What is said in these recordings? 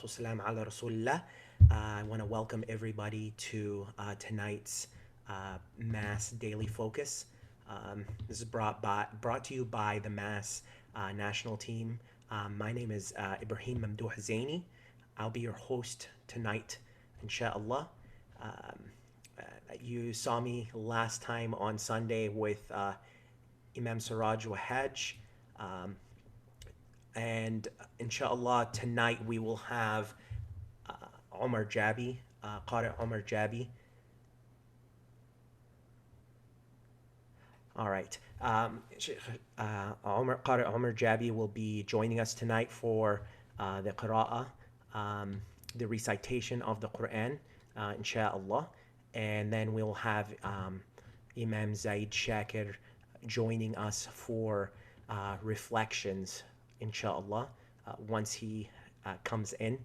salatu wasalam ala rasulillah. I want to welcome everybody to tonight's Mass Daily Focus. This is brought to you by the Mass National Team. My name is Ibrahim Mamdouh Zaini. I'll be your host tonight, inshallah. Um, you saw me last time on Sunday with Imam Siraj Wahaj. Um, and inshallah, tonight we will have Omar Jabi, Qari Omar Jabi. All right. Qari Omar Jabi will be joining us tonight for the qira'ah, the recitation of the Quran, inshallah. And then we'll have Imam Zaid Shakir joining us for reflections, inshallah, once he comes in.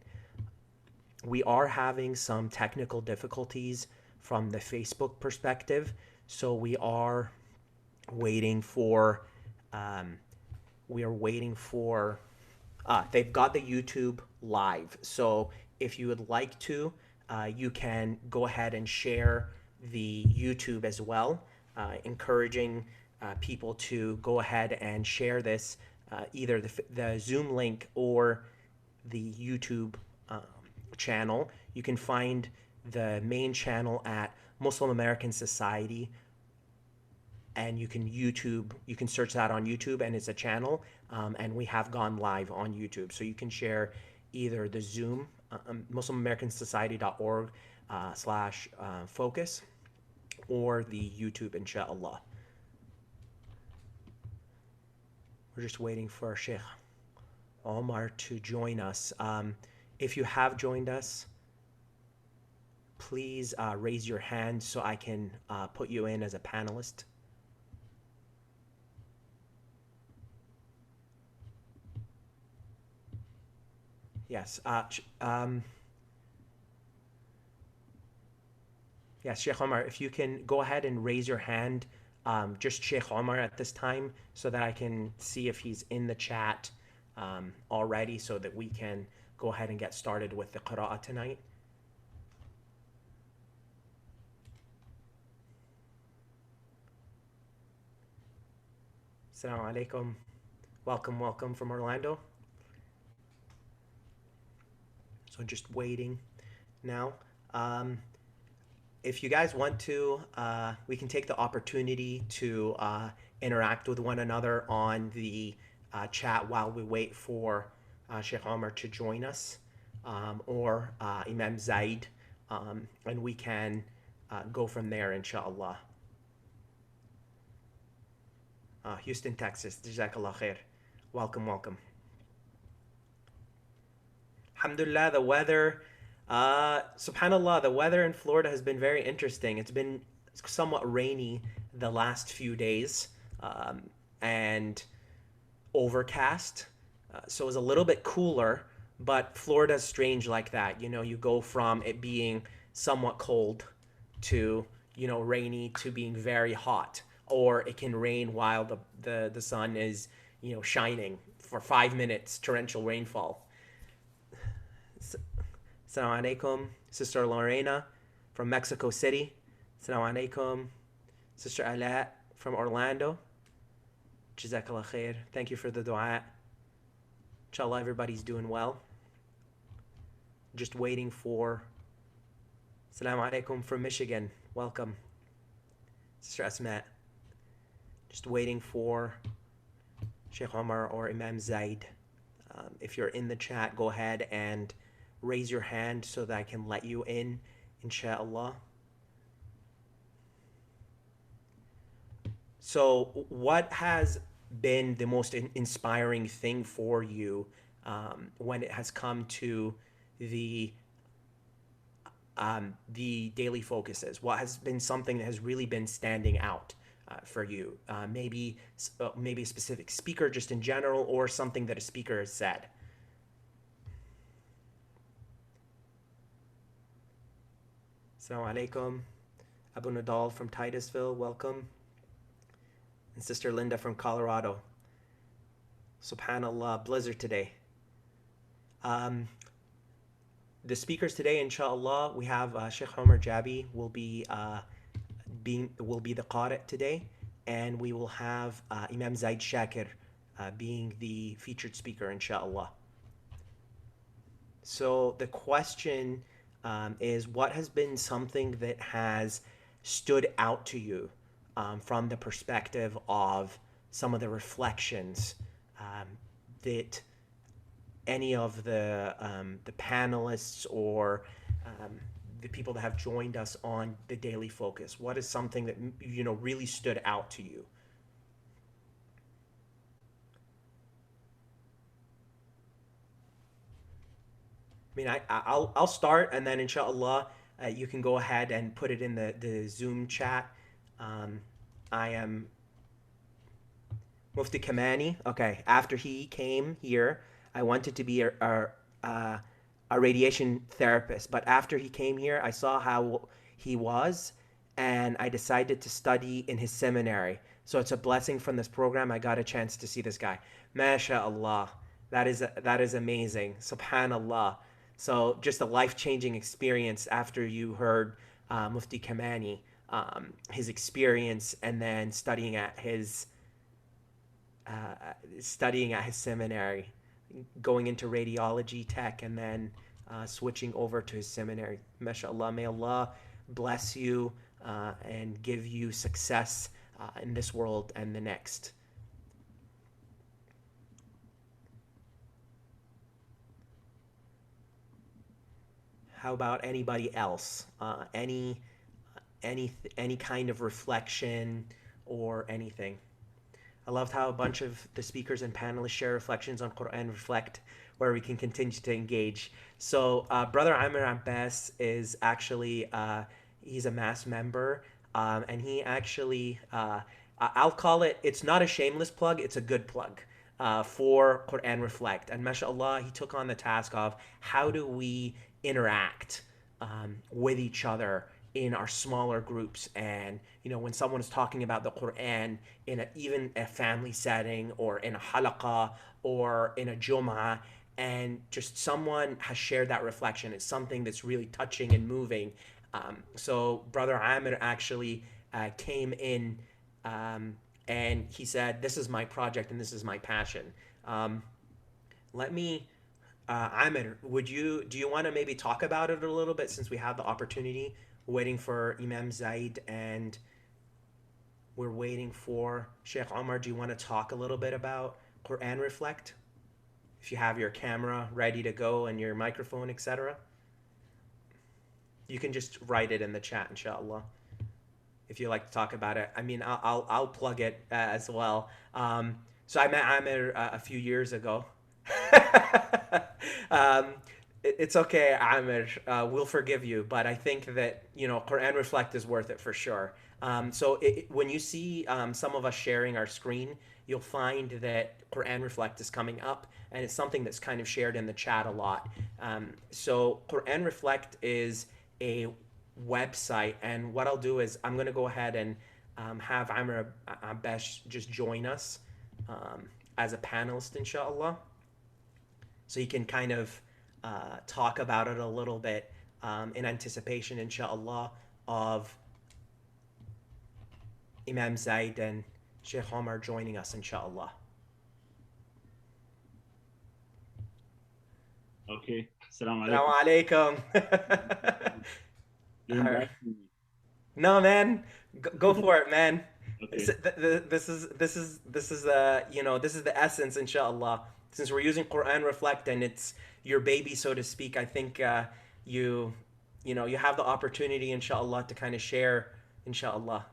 We are having some technical difficulties from the Facebook perspective, so waiting for we are waiting for they've got the YouTube live. So if you would like to, you can go ahead and share the YouTube as well, encouraging people to go ahead and share this, either the Zoom link or the YouTube channel. You can find the main channel at Muslim American Society, and you can search that on YouTube, and it's a channel, and we have gone live on YouTube. So you can share either the Zoom, muslimamerikansociety.org slash focus, or the YouTube, inshallah. We're just waiting for Sheikh Omar to join us. If you have joined us, please raise your hand so I can put you in as a panelist. Yes. Yes, Sheikh Omar, if you can go ahead and raise your hand, just Sheikh Omar at this time, so that I can see if he's in the chat already, so that we can go ahead and get started with the qira'ah tonight. Assalamu alaikum. Welcome from Orlando. So just waiting now. If you guys want to, we can take the opportunity to interact with one another on the chat while we wait for Sheikh Omar to join us, or Imam Zaid, and we can go from there, inshallah. Houston, Texas. Jazakallah khair. Welcome. Alhamdulillah, the weather, subhanallah, the weather in Florida has been very interesting. It's been somewhat rainy the last few days, and overcast. So it was a little bit cooler, but Florida's strange like that. You know, you go from it being somewhat cold to, rainy, to being very hot. Or it can rain while the sun is, shining for 5 minutes, torrential rainfall. Assalamu alaikum, Sister Lorena from Mexico City. Assalamu alaikum, Sister Alat from Orlando. Jazakallah khair. Thank you for the dua. Inshallah, everybody's doing well. Just waiting for Assalamu alaikum from Michigan. Welcome, Sister Asma. Just waiting for Sheikh Omar or Imam Zaid. If you're in the chat, go ahead and raise your hand so that I can let you in, inshallah. So what has been the most inspiring thing for you when it has come to the daily focuses? What has been something that has really been standing out for you? Maybe a specific speaker just in general, or something that a speaker has said. Assalamu alaikum. Abu Nadal from Titusville, welcome. And Sister Linda from Colorado. Subhanallah, blizzard today. the speakers today, inshallah, we have Sheikh Omar Jabi will be the qari today, and we will have Imam Zaid Shakir being the featured speaker, inshallah. So the question is, what has been something that has stood out to you from the perspective of some of the reflections that any of the panelists or the people that have joined us on the Daily Focus? What is something that really stood out to you? I mean, I'll start, and then inshallah, you can go ahead and put it in the Zoom chat. Um, I am Mufti Kamani. Okay, after he came here, I wanted to be a radiation therapist, but after he came here, I saw how he was, and I decided to study in his seminary. So it's a blessing from this program. I got a chance to see this guy. MashaAllah. That is amazing. Subhanallah. So just a life-changing experience after you heard Mufti Kamani, his experience, and then studying at his seminary, going into radiology tech, and then switching over to his seminary. MashaAllah, may Allah bless you and give you success in this world and the next. How about anybody else? Any kind of reflection or anything? I loved how a bunch of the speakers and panelists share reflections on Quran Reflect, where we can continue to engage. So, Brother Amir Abbas is actually, he's a mass member, and he actually, I'll call it, it's not a shameless plug, it's a good plug for Quran Reflect. And mashallah, he took on the task of how do we interact with each other in our smaller groups. And when someone is talking about the Quran in even a family setting or in a halaqah or in a jum'ah, and just someone has shared that reflection, it's something that's really touching and moving. So Brother Amir actually came in and he said, this is my project and this is my passion. Let me Amir, do you want to maybe talk about it a little bit, since we have the opportunity, waiting for Imam Zaid and we're waiting for Sheikh Omar? Do you want to talk a little bit about Quran Reflect? If you have your camera ready to go and your microphone, etc. You can just write it in the chat, inshallah, if you like to talk about it. I mean, I'll plug it as well. So I met Amir a few years ago. um, it's okay, Amir. We'll forgive you, but I think that Quran Reflect is worth it for sure. So when you see some of us sharing our screen, you'll find that Quran Reflect is coming up, and it's something that's kind of shared in the chat a lot. So Quran Reflect is a website, and what I'll do is I'm going to go ahead and have Amr Abbas just join us as a panelist, inshallah, so you can kind of talk about it a little bit in anticipation, inshallah, of Imam Zaid and Sheikh Omar joining us, inshallah. Okay. Assalamu Assalamu alaikum. You're embarrassing me. No, man, go for it, man. Okay. This is the essence, inshallah. Since we're using Quran Reflect and it's your baby, so to speak, I think you you have the opportunity, inshallah, to kind of share, inshallah.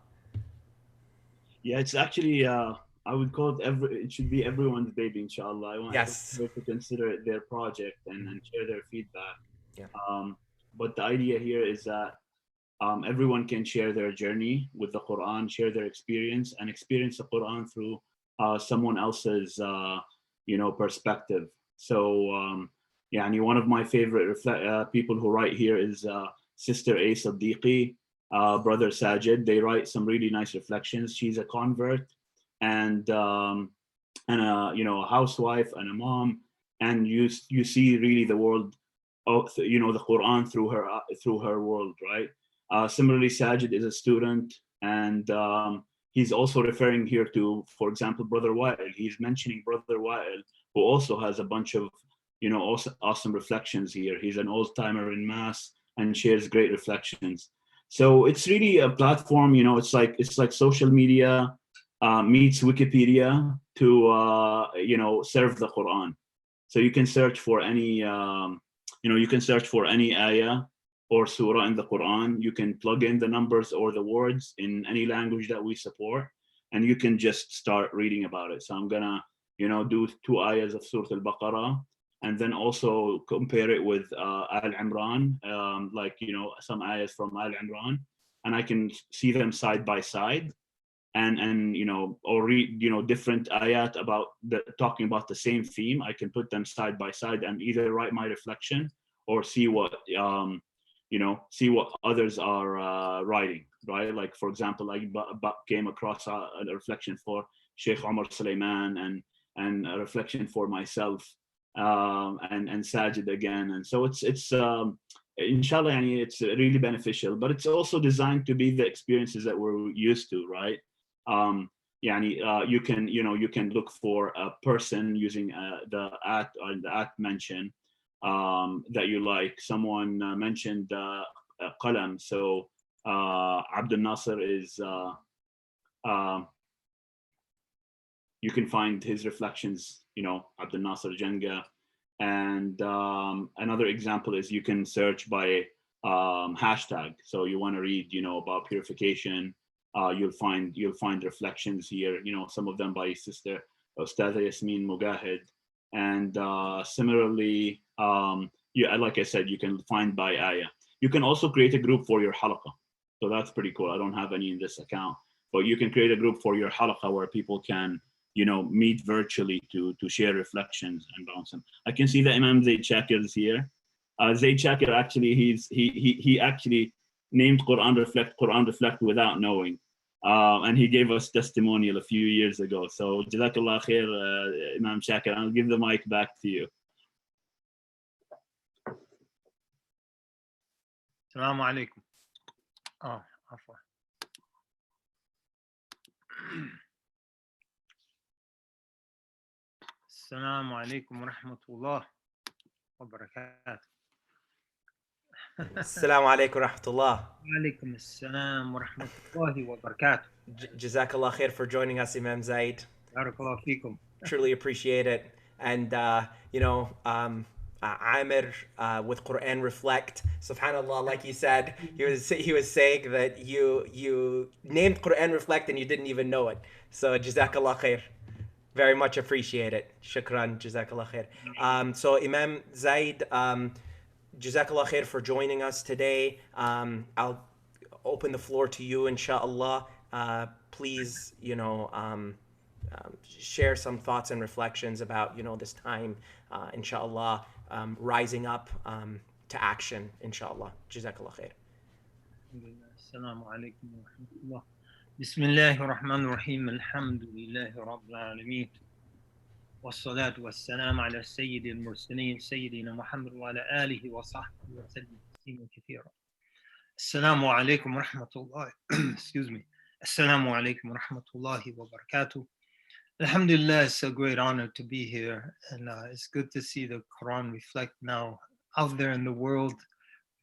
Yeah, it's actually I would call it should be everyone's baby, inshallah. I want Yes. everyone to consider it their project and share their feedback. Yeah. Um, but the idea here is that everyone can share their journey with the Quran, share their experience, and experience the Quran through someone else's, perspective. So, yeah, and one of my favorite people who write here is Sister A. Siddiqui, Brother Sajid. They write some really nice reflections. She's a convert and a housewife and a mom, and you see really the world the Quran through her world, right? Similarly, Sajid is a student, and he's also referring here to, for example, Brother Wa'il. He's mentioning Brother Wa'il, who also has a bunch of awesome reflections here. He's an old timer in mass and shares great reflections. So it's really a platform. It's like social media meets Wikipedia to serve the Quran. So you can search for any ayah or surah in the Quran. You can plug in the numbers or the words in any language that we support, and you can just start reading about it. So I'm gonna do 2 ayahs of Surah Al-Baqarah, and then also compare it with Al-Imran, some ayahs from Al-Imran, and I can see them side by side, and or read different ayat talking about the same theme. I can put them side by side and either write my reflection or see what others are writing, right? Like, for example, I came across a reflection for Sheikh Omar Suleiman, and a reflection for myself, and Sajid again. And so it's inshallah, it's really beneficial, but it's also designed to be the experiences that we're used to, right? You can look for a person using the at mention that you like. Someone mentioned qalam, so Abdul Nasser is you can find his reflections, Abdul Nasser Jenga. And another example is you can search by hashtag. So you want to read about purification, you'll find reflections here, some of them by Sister Ustadha Yasmin Mugahid. And similarly, like I said, you can find by ayah. You can also create a group for your halaqah. So that's pretty cool. I don't have any in this account, but you can create a group for your halaqah where people can meet virtually to share reflections and bounce them. I can see that Imam Zaid Shakir is here. Zaid Shakir, actually, he actually named Quran Reflect without knowing. And he gave us testimonial a few years ago. So Jazakallah khair, Imam Shakir. I'll give the mic back to you. Assalamu alaikum. Oh, afwan. Assalamu alaikum wa rahmatullah wa barakatuh. Assalamu alaikum wa rahmatullah. Alaikum assalam wa rahmatullahi wa barakatuh. Jazakallah khair for joining us, Imam Zaid. Barakallahu feekum. Truly appreciate it. And Amir with Quran Reflect, subhanallah, like you said, he was saying that you named Quran Reflect and you didn't even know it. So Jazakallah khair. Very much appreciate it. Shukran, Jazakallah khair. So Imam Zaid, Jazakallah khair for joining us today. I'll open the floor to you, inshallah. Please, share some thoughts and reflections about, this time, inshallah, rising up to action, inshallah. Jazakallah khair. Assalamu alaikum wa rahmatullah. Bismillahir Rahmanir Rahim. Alhamdulillahi Rabbil Alameen. والصلاة والسلام على سيد المرسلين سيدنا محمد وعلى آله وصحبه وسلم تسليما كثيرا. السلام عليكم ورحمة الله. Excuse me. Assalamu alaikum wa rahmatullahi wa barakatuh. Alhamdulillah, it's a great honor to be here, and it's good to see the Quran Reflect now out there in the world.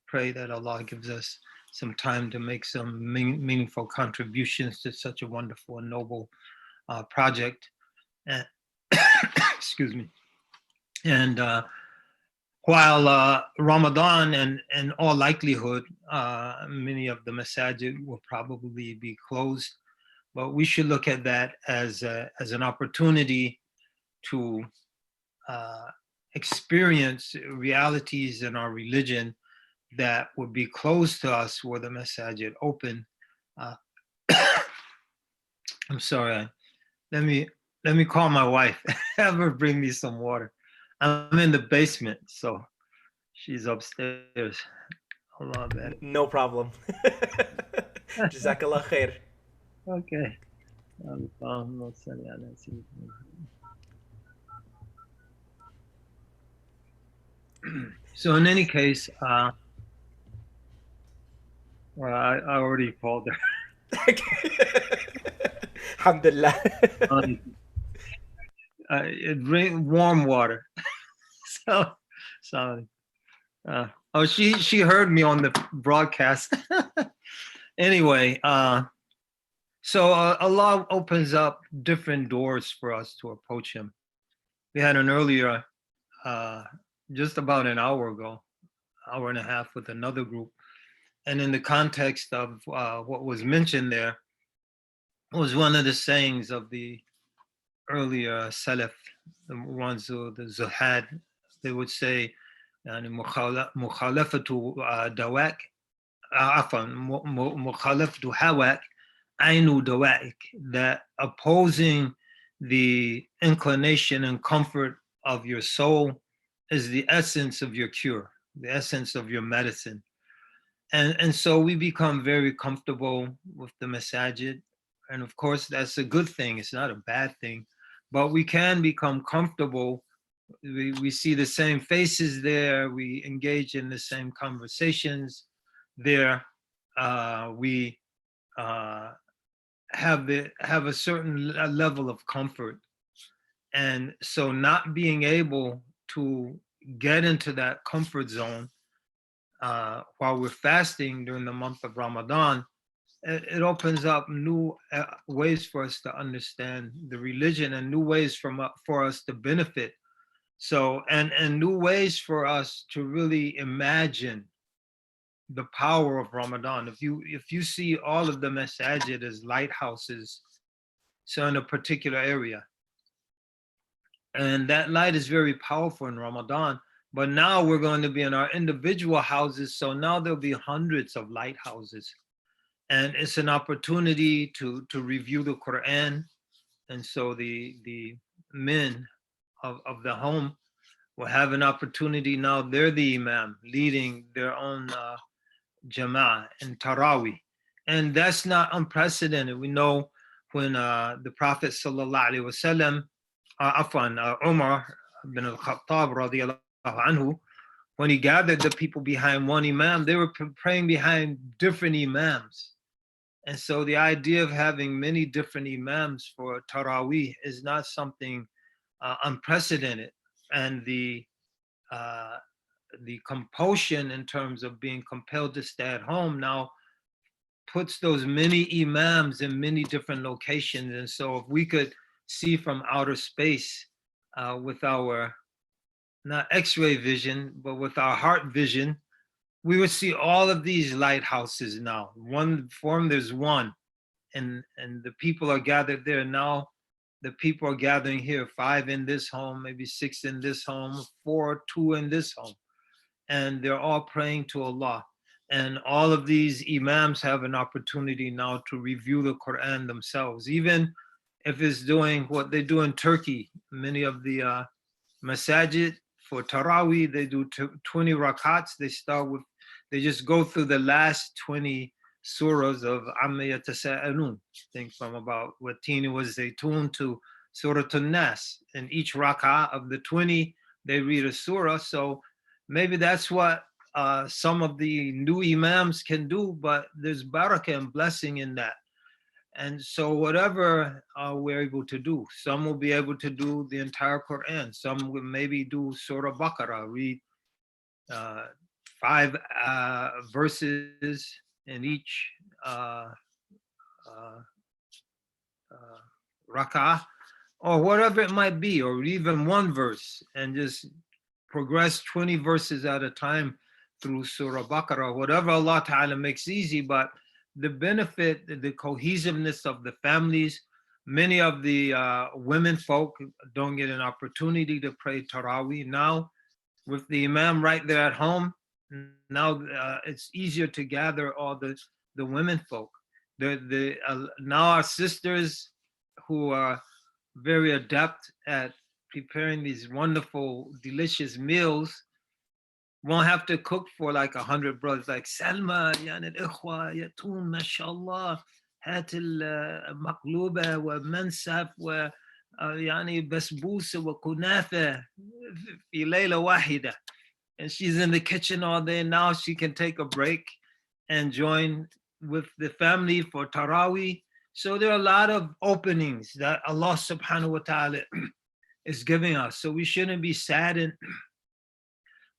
Pray that Allah gives us some time to make some meaningful contributions to such a wonderful and noble project. And excuse me. And while Ramadan, and in all likelihood, many of the masajid will probably be closed, but we should look at that as an opportunity to experience realities in our religion that would be closed to us were the masajid open. I'm sorry. Let me call my wife. Have her bring me some water. I'm in the basement, so she's upstairs. Allah better. No problem. Jazakallah khair. Okay. So in any case, well, I already called her. Alhamdulillah. It rain warm water. So, so oh, she heard me on the broadcast. Anyway, so Allah opens up different doors for us to approach Him. We had an earlier, just about an hour ago, hour and a half with another group, and in the context of what was mentioned there was one of the sayings of the earlier Salaf, the ones who the Zuhad, they would say, يعني مخالفة دواك عفوا مخالفة هواك عين دوائك, that opposing the inclination and comfort of your soul is the essence of your cure, the essence of your medicine. And so we become very comfortable with the masajid. And of course, that's a good thing. It's not a bad thing. But we can become comfortable. We see the same faces there. We engage in the same conversations there. We have a certain level of comfort. And so not being able to get into that comfort zone while we're fasting during the month of Ramadan, it opens up new ways for us to understand the religion and new ways for us to benefit. So, and new ways for us to really imagine the power of Ramadan. If you see all of the masajid as lighthouses, so in a particular area, and that light is very powerful in Ramadan. But now we're going to be in our individual houses, so now there'll be hundreds of lighthouses, and it's an opportunity to review the Quran. And so the men of the home will have an opportunity. Now they're the imam leading their own jama'ah and tarawih, and that's not unprecedented. We know when the Prophet sallallahu alaihi wasallam, Umar bin al-Khattab radiallahu anhu, when he gathered the people behind one imam, they were praying behind different imams. And so the idea of having many different imams for Taraweeh is not something unprecedented. And the compulsion in terms of being compelled to stay at home now puts those many imams in many different locations. And so if we could see from outer space with our, not x-ray vision, but with our heart vision, we would see all of these lighthouses now. One form, there's one, and the people are gathered there now. The people are gathering here, 5 in this home, maybe 6 in this home, 4, 2 in this home, and they're all praying to Allah. And all of these imams have an opportunity now to review the Quran themselves, even if it's doing what they do in Turkey. Many of the masajid for Taraweeh, they do 20 rakats. They just go through the last 20 surahs of Amma Yatasa'alun, I think from about Watini was Zaytun to Surah An-Nas. And each rak'ah of the 20, they read a surah. So maybe that's what some of the new imams can do, but there's barakah and blessing in that. And so whatever we're able to do, some will be able to do the entire Quran. Some will maybe do Surah Baqarah, read 5 verses in each rak'ah, or whatever it might be, or even one verse, and just progress 20 verses at a time through Surah Baqarah, whatever Allah Ta'ala makes easy. But the benefit, the cohesiveness of the families, many of the women folk don't get an opportunity to pray Taraweeh. Now, with the Imam right there at home, now it's easier to gather all the women folk. Now our sisters who are very adept at preparing these wonderful, delicious meals won't have to cook for like 100 brothers, like Salma, يعني الإخوة يأتون ما شاء الله هات المقلوبة ومنسف و يعني بسبوسة وكنافة في ليلة واحدة. and she's in the kitchen all day. Now she can take a break and join with the family for Taraweeh. So there are a lot of openings that Allah subhanahu wa ta'ala is giving us. So we shouldn't be saddened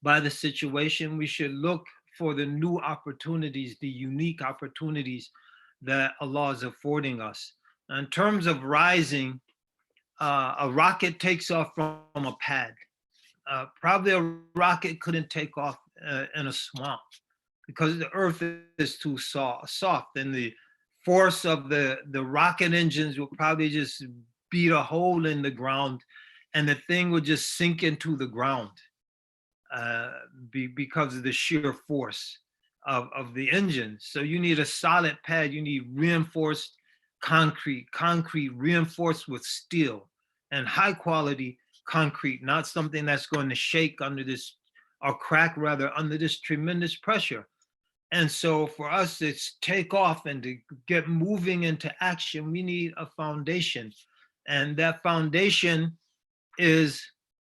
by the situation. We should look for the new opportunities, the unique opportunities that Allah is affording us. In terms of rising, a rocket takes off from a pad. Probably a rocket couldn't take off in a swamp because the earth is too soft, and the force of the rocket engines will probably just beat a hole in the ground, and the thing would just sink into the ground because of the sheer force of the engine. So you need a solid pad. You need reinforced concrete reinforced with steel, and high quality concrete, not something that's going to shake under this, or crack rather, under this tremendous pressure. And so for us to take off and to get moving into action, we need a foundation. And that foundation is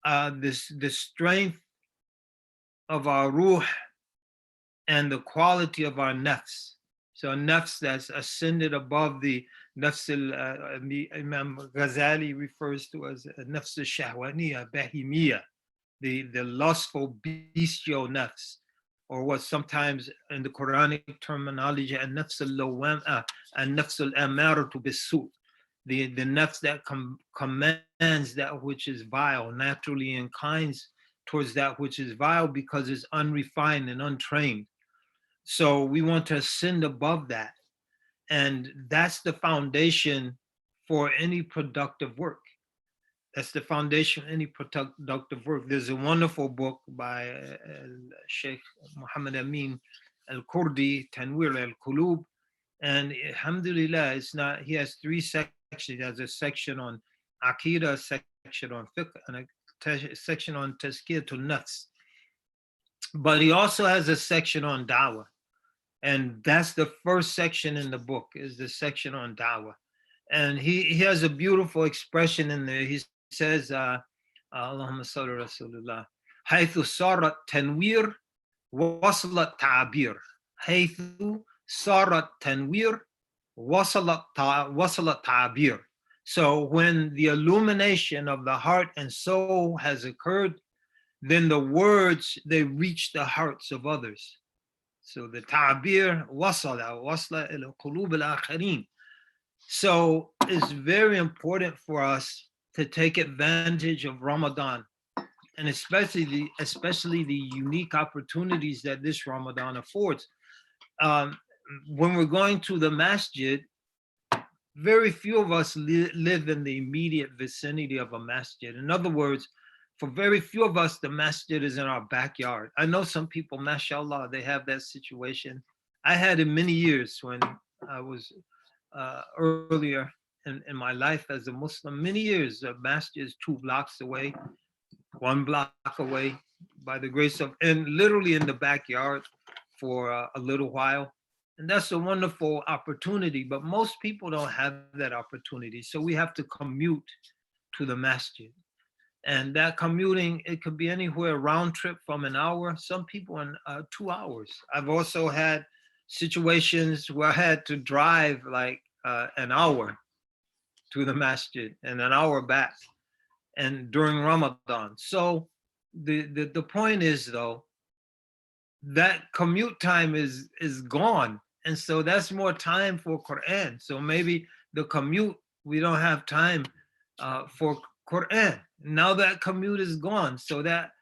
the strength of our ruh and the quality of our nafs. So a nafs that's ascended above the nafs, Imam Ghazali refers to as nafs al-shahwaniya, bahimiya, the lustful bestial nafs, or what sometimes in the Quranic terminology, an-nafs al-lawwam, an-nafs al-amaratu bis-su', the nafs that commands that which is vile, naturally inclines towards that which is vile because it's unrefined and untrained. So we want to ascend above that. And that's the foundation for any productive work. That's the foundation of any productive work. There's a wonderful book by Sheikh Muhammad Amin al-Kurdi, Tanwir al-Qulub. And alhamdulillah, it's not, he has 3 sections. He has a section on Aqidah, a section on fiqh, and a section on Tazkiyatul Nafs. But he also has a section on da'wah. And that's the first section in the book, is the section on da'wah. And he has a beautiful expression in there. He says, Allahumma salli Rasulullah, haythu sarat tanwir wasalat ta'abir. Haythu sarat tanwir wasalat ta'abir. So when the illumination of the heart and soul has occurred, then the words, they reach the hearts of others. So the ta'bir wasala ila qulub al-akharin. So it's very important for us to take advantage of Ramadan, and especially the unique opportunities that this Ramadan affords. When we're going to the masjid, very few of us live in the immediate vicinity of a masjid. In other words, for very few of us, the masjid is in our backyard. I know some people, mashallah, they have that situation. I had it many years when I was earlier in my life as a Muslim. Many years, the masjid is 2 blocks away, 1 block away, by the grace of, and literally in the backyard for a little while. And that's a wonderful opportunity, but most people don't have that opportunity. So we have to commute to the masjid. And that commuting, it could be anywhere, round trip from an hour, some people in 2 hours. I've also had situations where I had to drive like an hour to the masjid and an hour back, and during Ramadan. So the point is, though, that commute time is gone. And so that's more time for Quran. So maybe the commute, we don't have time for Quran. Now that commute is gone. So that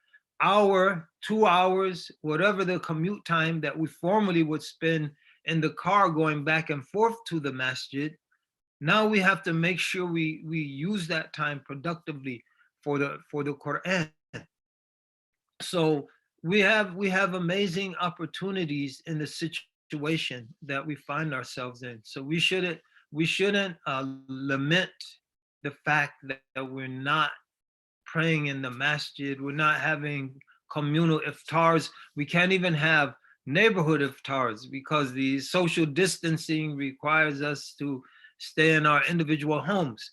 hour, 2 hours, whatever the commute time that we formerly would spend in the car going back and forth to the masjid, now we have to make sure we use that time productively for the Quran. So we have amazing opportunities in the situation that we find ourselves in. So we shouldn't lament the fact that we're not praying in the masjid, we're not having communal iftars. We can't even have neighborhood iftars because the social distancing requires us to stay in our individual homes.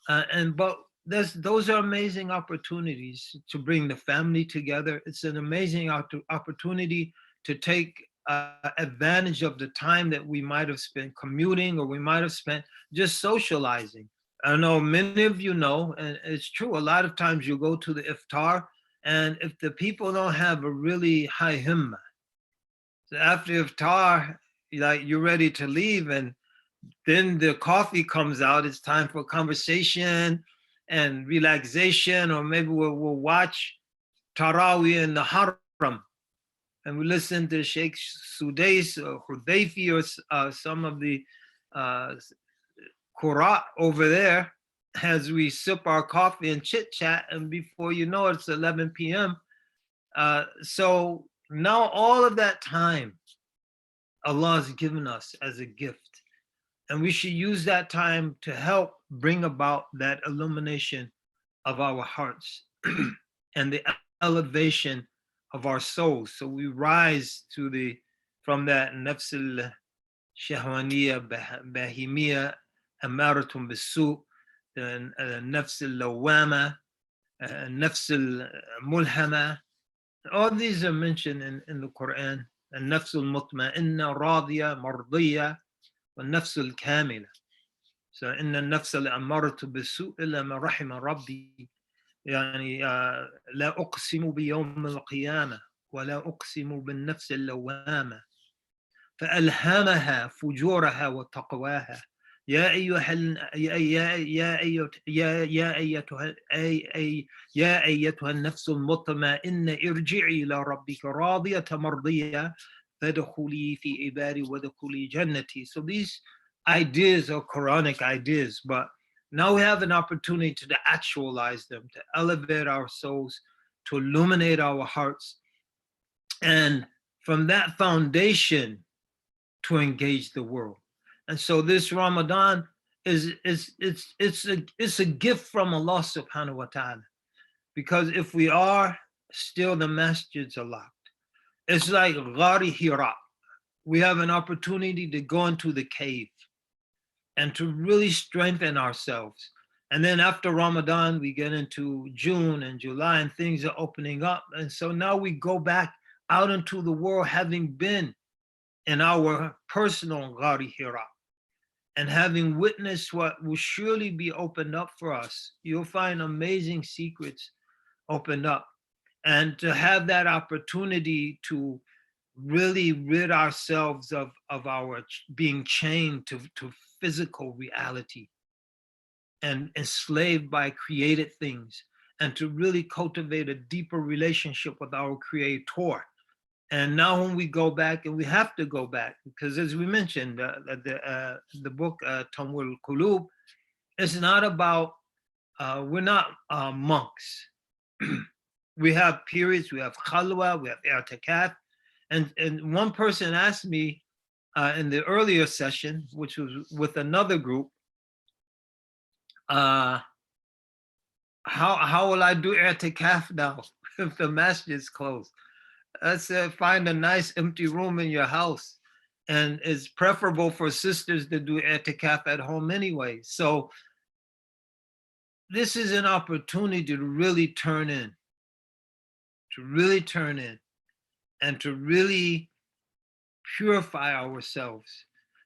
But those are amazing opportunities to bring the family together. It's an amazing opportunity to take advantage of the time that we might have spent commuting, or we might have spent just socializing. I know many of you know, and it's true, a lot of times you go to the iftar, and if the people don't have a really high himmah, so after iftar, like you're ready to leave, and then the coffee comes out, it's time for conversation and relaxation, or maybe we'll watch Taraweeh in the Haram, and we listen to Sheikh Sudais or Hudayfi, or some of the uh, Qur'an over there, as we sip our coffee and chit chat, and before you know it, it's 11 p.m. So now all of that time Allah has given us as a gift, and we should use that time to help bring about that illumination of our hearts and the elevation of our souls. So we rise to from that nafs al-shahwaniya, bahimiya, amaratun bisu, the nafs al-lawama, nafs al-mulhama. All these are mentioned in the Quran. النفس المطمئنة راضية مرضية والنفس الكاملة. So إن النفس الأمارة بالسوء إلا ما رحم ربي. يعني لا أقسم بيوم القيامة ولا أقسم بالنفس اللوامة فألهمها فجورها وتقواها. يا أيها يا أيتها النفس المطمئنة ارجعي إلى ربك راضية مرضية فادخلي في عبادي وادخلي جنتي. So these ideas are Quranic ideas, but now we have an opportunity to actualize them, to elevate our souls, to illuminate our hearts, and from that foundation to engage the world. And so this Ramadan it's a gift from Allah subhanahu wa ta'ala, because if we are still, the masjids are locked. It's like Ghari Hira. We have an opportunity to go into the cave and to really strengthen ourselves. And then after Ramadan, we get into June and July, and things are opening up. And so now we go back out into the world, having been in our personal Ghari Hira, and having witnessed what will surely be opened up for us. You'll find amazing secrets opened up. And to have that opportunity to really rid ourselves of our being chained to physical reality and enslaved by created things, and to really cultivate a deeper relationship with our Creator. And now when we go back, and we have to go back, because as we mentioned, the book Tamwil Qulub, it's not about, we're not monks. We have periods, we have khalwa, we have i'tikaf. And one person asked me in the earlier session, which was with another group, how will I do i'tikaf now if the masjid is closed? I said, find a nice empty room in your house. And it's preferable for sisters to do i'tikaf at home anyway. So this is an opportunity to really turn in, and to really purify ourselves,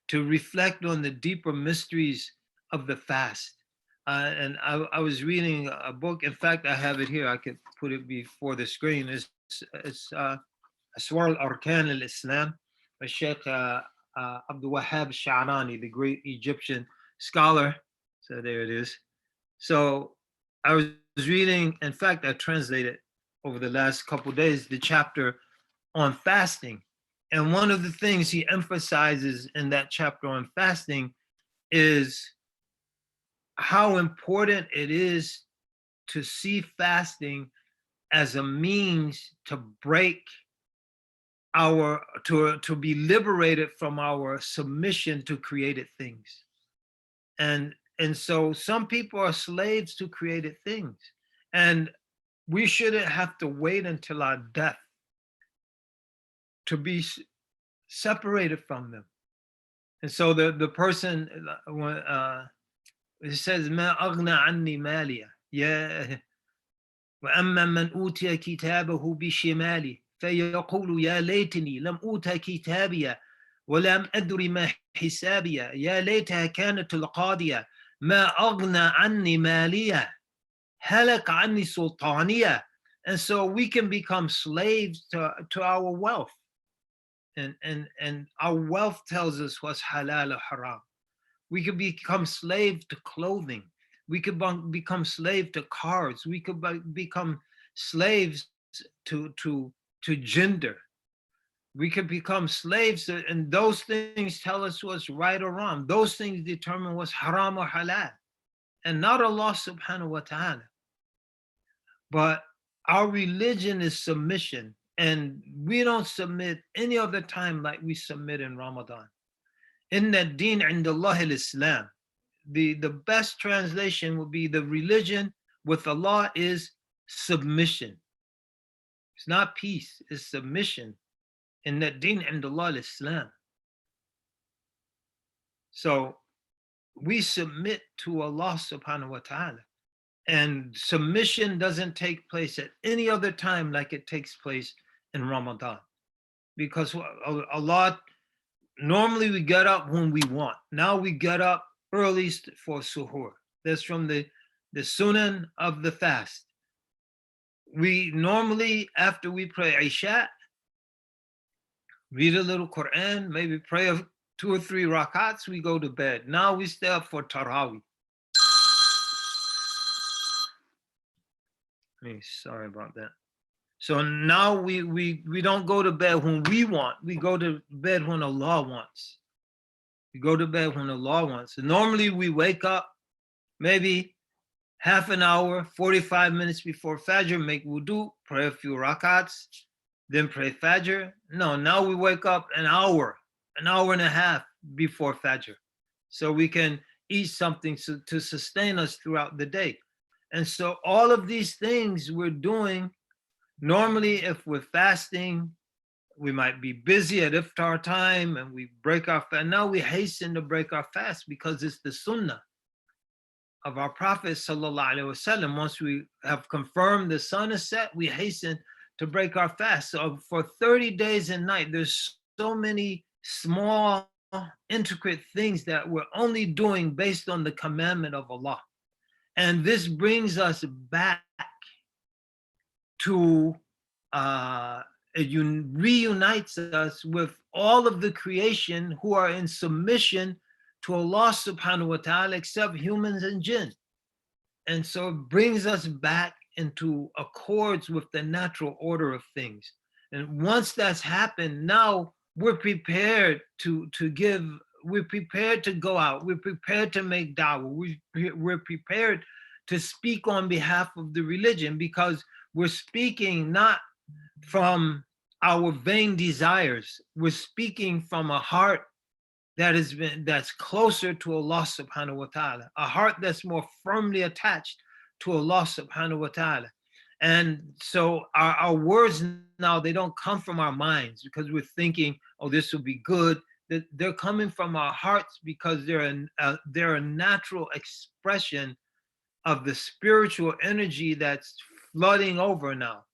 to reflect on the deeper mysteries of the fast. And I was reading a book. In fact, I have it here. I could put it before the screen. It's Aswar al-Arkan al-Islam by Sheikh Abdul Wahhab Sha'rani, the great Egyptian scholar. So there it is. So I was reading, in fact, I translated over the last couple of days the chapter on fasting. And one of the things he emphasizes in that chapter on fasting is how important it is to see fasting as a means to break to be liberated from our submission to created things. And so some people are slaves to created things, and we shouldn't have to wait until our death to be separated from them. And so the person, it says, "Ma aghna anni maliya," يا وأما من أوتي كتابه بشماله فيقول يا ليتني لم أوت كتابي ولم أدر ما حسابي يا ليتها كانت القاضية ما أغنى عني مالية هلك عني سلطانية. And so we can become slaves to our wealth. And our wealth tells us what's halal or haram. We could become slave to clothing. We could become slave to cars. We could become slaves to gender. We could become slaves, and those things tell us what's right or wrong. Those things determine what's haram or halal, and not Allah subhanahu wa ta'ala. But our religion is submission, and we don't submit any other time like we submit in Ramadan. Inna ad-din 'inda Allah al-Islam. The best translation would be the religion with Allah is submission. It's not peace, it's submission. And that deen and Allah Islam. So we submit to Allah subhanahu wa ta'ala. And submission doesn't take place at any other time like it takes place in Ramadan. Because Allah, normally we get up when we want. Now we get up early for suhoor. That's from the sunan of the fast. We normally, after we pray Isha, read a little Quran, maybe pray 2 or 3 rakats, we go to bed. Now we stay up for Taraweeh. Sorry about that. So now we don't go to bed when we want. We go to bed when Allah wants. We go to bed when Allah wants. And normally we wake up maybe half an hour, 45 minutes before Fajr, make wudu, pray a few rakats, then pray Fajr. No, now we wake up an hour and a half before Fajr. So we can eat something to sustain us throughout the day. And so all of these things we're doing, normally if we're fasting, we might be busy at iftar time and we break our fast. Now we hasten to break our fast because it's the sunnah of our Prophet sallallahu alaihi wasallam. Once we have confirmed the sun is set, we hasten to break our fast. So for 30 days and night, there's so many small, intricate things that we're only doing based on the commandment of Allah. And this brings us back to, it reunites us with all of the creation who are in submission to Allah subhanahu wa ta'ala, except humans and jinn. And so it brings us back into accords with the natural order of things. And once that's happened, now we're prepared to give, we're prepared to go out, we're prepared to make da'wah, we're prepared to speak on behalf of the religion, because we're speaking not from our vain desires, we're speaking from a heart that's closer to Allah subhanahu wa ta'ala, a heart that's more firmly attached to Allah subhanahu wa ta'ala. And so our words now, they don't come from our minds because we're thinking, oh, this will be good. They're coming from our hearts because they're a natural expression of the spiritual energy that's flooding over now.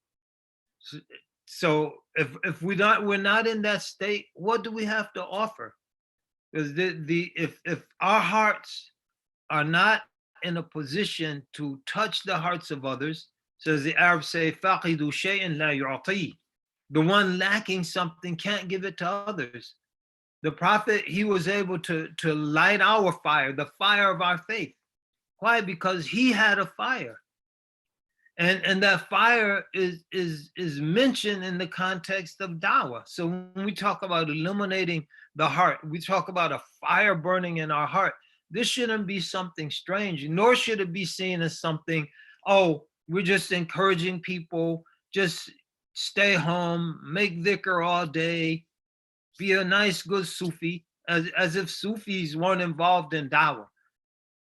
So if we're not in that state, what do we have to offer? Because if our hearts are not in a position to touch the hearts of others, so as the Arabs say, فَقِدُ شَيْءٍ لَا يُعْطِيهِ, the one lacking something can't give it to others. The Prophet, he was able to light our fire, the fire of our faith. Why? Because he had a fire. And that fire is mentioned in the context of da'wah. So when we talk about illuminating the heart, we talk about a fire burning in our heart. This shouldn't be something strange, nor should it be seen as something, oh, we're just encouraging people, just stay home, make dhikr all day, be a nice, good Sufi, as if Sufis weren't involved in da'wah,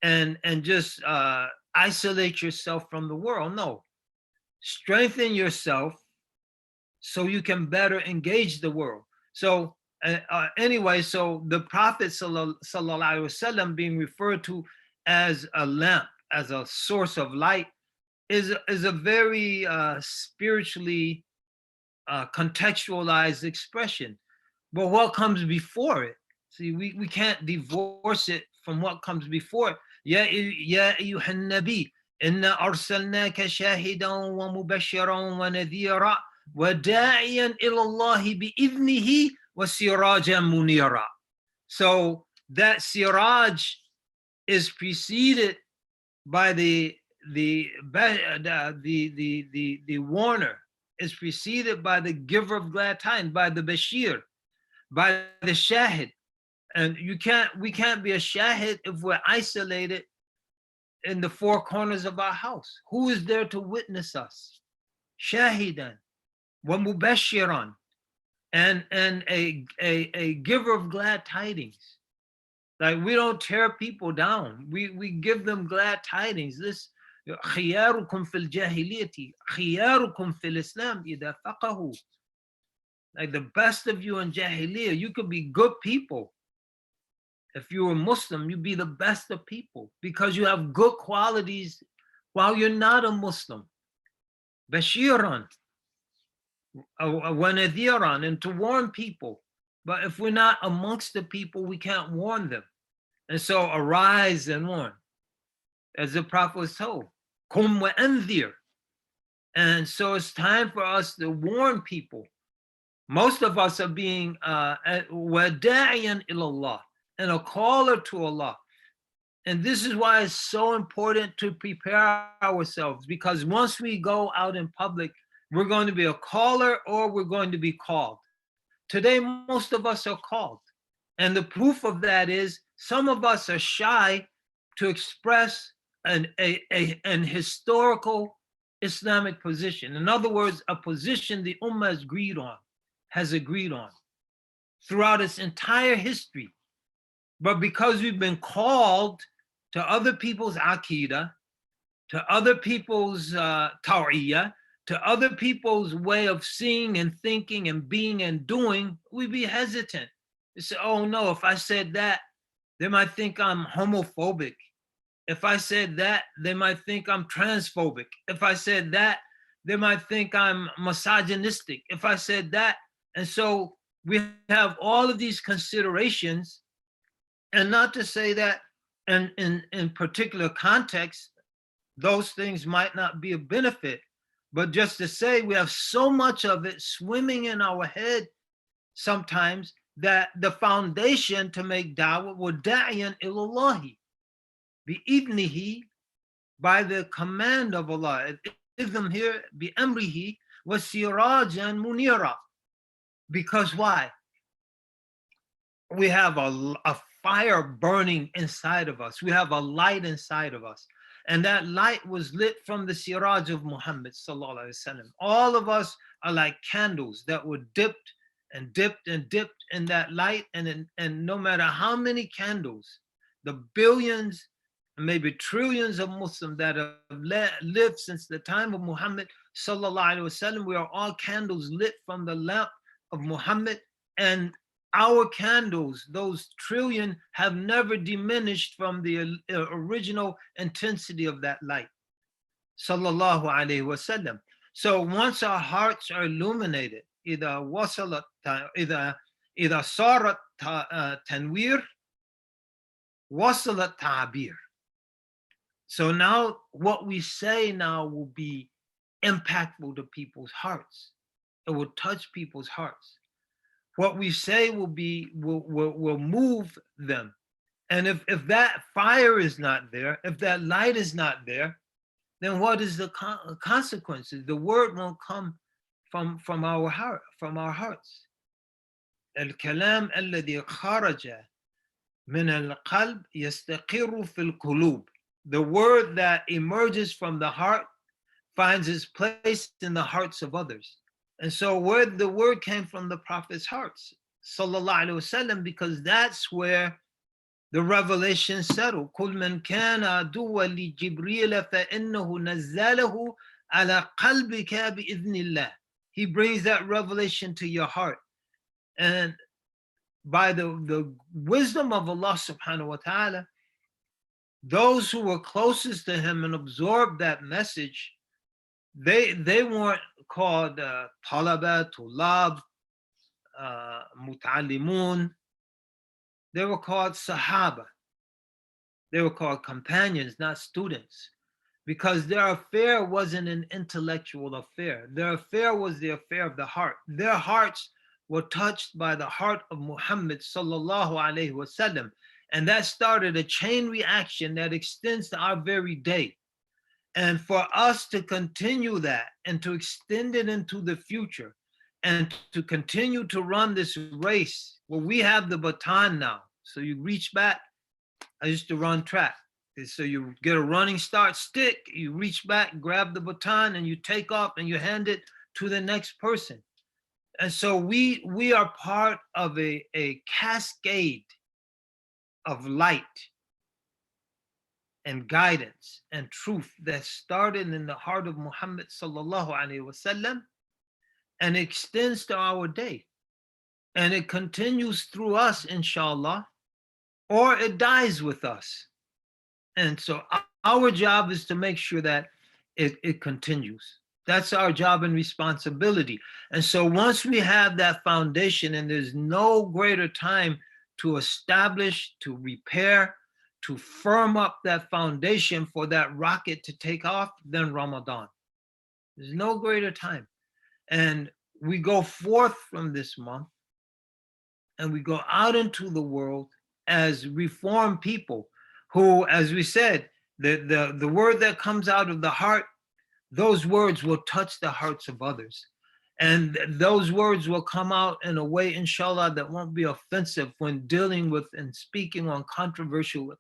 and just isolate yourself from the world. No, strengthen yourself so you can better engage the world. So anyway, so the Prophet sallallahu alaihi wasallam being referred to as a lamp, as a source of light, is a very spiritually contextualized expression. But what comes before it? See, we can't divorce it from what comes before it. Ya ayyuhan nabi, inna arsalnaka shahidan wa mubashiran wa nadhira wa da'iyan ila Allah bi'idhnihi wa sirajan munira. So that siraj is preceded by the warner, is preceded by the giver of glad tidings, by the bashir, by the shahid. And we can't be a shahid if we're isolated in the four corners of our house. Who is there to witness us? Shahidan wa mubashiran, and a giver of glad tidings. Like, we don't tear people down. We give them glad tidings. This خياركم في الجاهلية خياركم في الإسلام إذا فقهوا. Like, the best of you in Jahiliyyah, you could be good people. If you were Muslim, you'd be the best of people because you have good qualities while you're not a Muslim. Bashiran wa nadhiran, and to warn people. But if we're not amongst the people, we can't warn them. And so arise and warn, as the Prophet was told. Kum wa anzir. And so it's time for us to warn people. Most of us are being wada'iyan ilallah, and a caller to Allah. And this is why it's so important to prepare ourselves, because once we go out in public, we're going to be a caller or we're going to be called. Today, most of us are called. And the proof of that is some of us are shy to express an historical Islamic position. In other words, a position the Ummah has agreed on throughout its entire history. But because we've been called to other people's aqidah, to other people's taw'iyah, to other people's way of seeing and thinking and being and doing, we be hesitant. We say, oh no, if I said that, they might think I'm homophobic. If I said that, they might think I'm transphobic. If I said that, they might think I'm misogynistic. If I said that, and so we have all of these considerations, and not to say that in particular contexts, those things might not be a benefit, but just to say we have so much of it swimming in our head sometimes that the foundation to make da'wah was da'iyan ilallahi, bi'idnihi, by the command of Allah. Idham here, bi'amrihi, was sirajan munira. Because why? We have a fire burning inside of us. We have a light inside of us. And that light was lit from the siraj of Muhammad sallallahu alaihi wasallam. All of us are like candles that were dipped and dipped and dipped in that light. And no matter how many candles, the billions, maybe trillions of Muslims that have lived since the time of Muhammad sallallahu alaihi wasallam, we are all candles lit from the lamp of Muhammad, and our candles, those trillion, have never diminished from the original intensity of that light. Sallallahu alaihi wasallam. So once our hearts are illuminated, إذا وصلت إذا صارت تنوير وصلت تعبير. So now what we say now will be impactful to people's hearts. It will touch people's hearts. What we say will move them. And if that fire is not there, if that light is not there, then what is the consequences? The word won't come from our hearts. الكلام الذي خرج من القلب يستقر في القلوب. The word that emerges from the heart finds its place in the hearts of others. And so where the word came from the Prophet's hearts, sallallahu alaihi wasallam, because that's where the revelation settled. كل من كان عدوا لجبريل فإنه نزله على قلبك بإذن الله. He brings that revelation to your heart. And by the wisdom of Allah subhanahu wa ta'ala, those who were closest to him and absorbed that message They weren't called talaba, tulab, mutalimun. They were called sahaba. They were called companions, not students, because their affair wasn't an intellectual affair. Their affair was the affair of the heart. Their hearts were touched by the heart of Muhammad sallallahu alaihi wasallam, and that started a chain reaction that extends to our very day. And for us to continue that and to extend it into the future and to continue to run this race, well, we have the baton now. So you reach back. I used to run track. So you get a running start stick, you reach back, grab the baton, and you take off and you hand it to the next person. And so we are part of a cascade of light and guidance and truth that started in the heart of Muhammad sallallahu alaihi wasallam and extends to our day. And it continues through us, inshallah, or it dies with us. And so our job is to make sure that it continues. That's our job and responsibility. And so once we have that foundation, and there's no greater time to establish, to repair, to firm up that foundation for that rocket to take off than Ramadan. There's no greater time. And we go forth from this month and we go out into the world as reformed people who, as we said, the word that comes out of the heart, those words will touch the hearts of others. And those words will come out in a way, inshallah, that won't be offensive when dealing with and speaking on controversial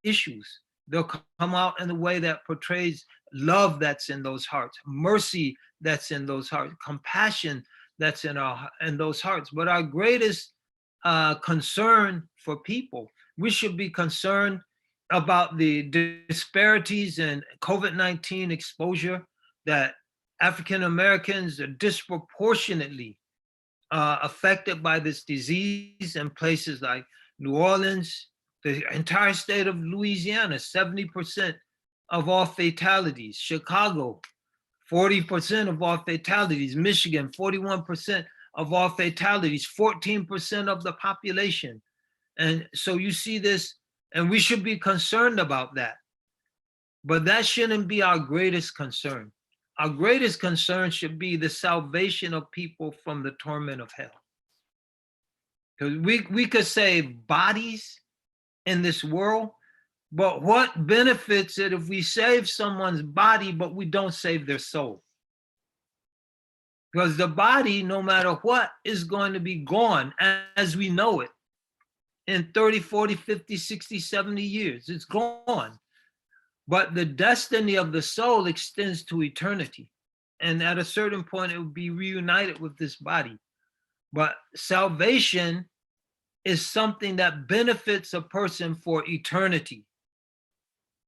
issues. They'll come out in a way that portrays love that's in those hearts, mercy that's in those hearts, compassion that's in those hearts. But our greatest concern for people, we should be concerned about the disparities in COVID-19 exposure, that African Americans are disproportionately affected by this disease in places like New Orleans, the entire state of Louisiana, 70% of all fatalities, Chicago, 40% of all fatalities, Michigan, 41% of all fatalities, 14% of the population. And so you see this, and we should be concerned about that. But that shouldn't be our greatest concern. Our greatest concern should be the salvation of people from the torment of hell. Because we could save bodies in this world, but what benefits it if we save someone's body, but we don't save their soul? Because the body, no matter what, is going to be gone as we know it in 30, 40, 50, 60, 70 years. It's gone. But the destiny of the soul extends to eternity. And at a certain point, it will be reunited with this body. But salvation is something that benefits a person for eternity.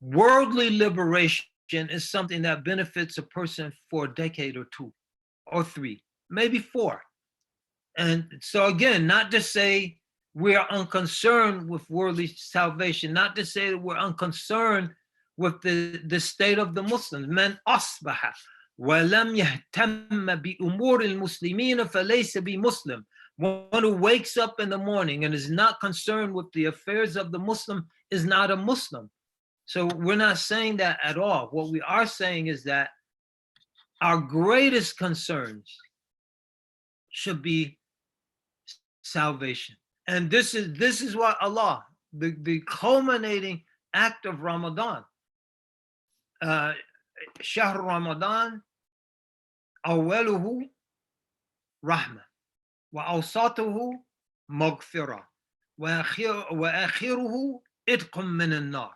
Worldly liberation is something that benefits a person for a decade or two or three, maybe four. And so again, not to say we are unconcerned with worldly salvation, not to say that we're unconcerned with the state of the Muslims. Man asbaha wa lam yahtamma bi umur al-muslimin falaysa bi Muslim. One who wakes up in the morning and is not concerned with the affairs of the Muslim is not a Muslim. So we're not saying that at all. What we are saying is that our greatest concerns should be salvation. And this is what Allah, the culminating act of Ramadan. Shahr Ramadan, awaluhu rahmah, wa awsatuhu maghfirah, wa akhiruhu itqum min an-nar.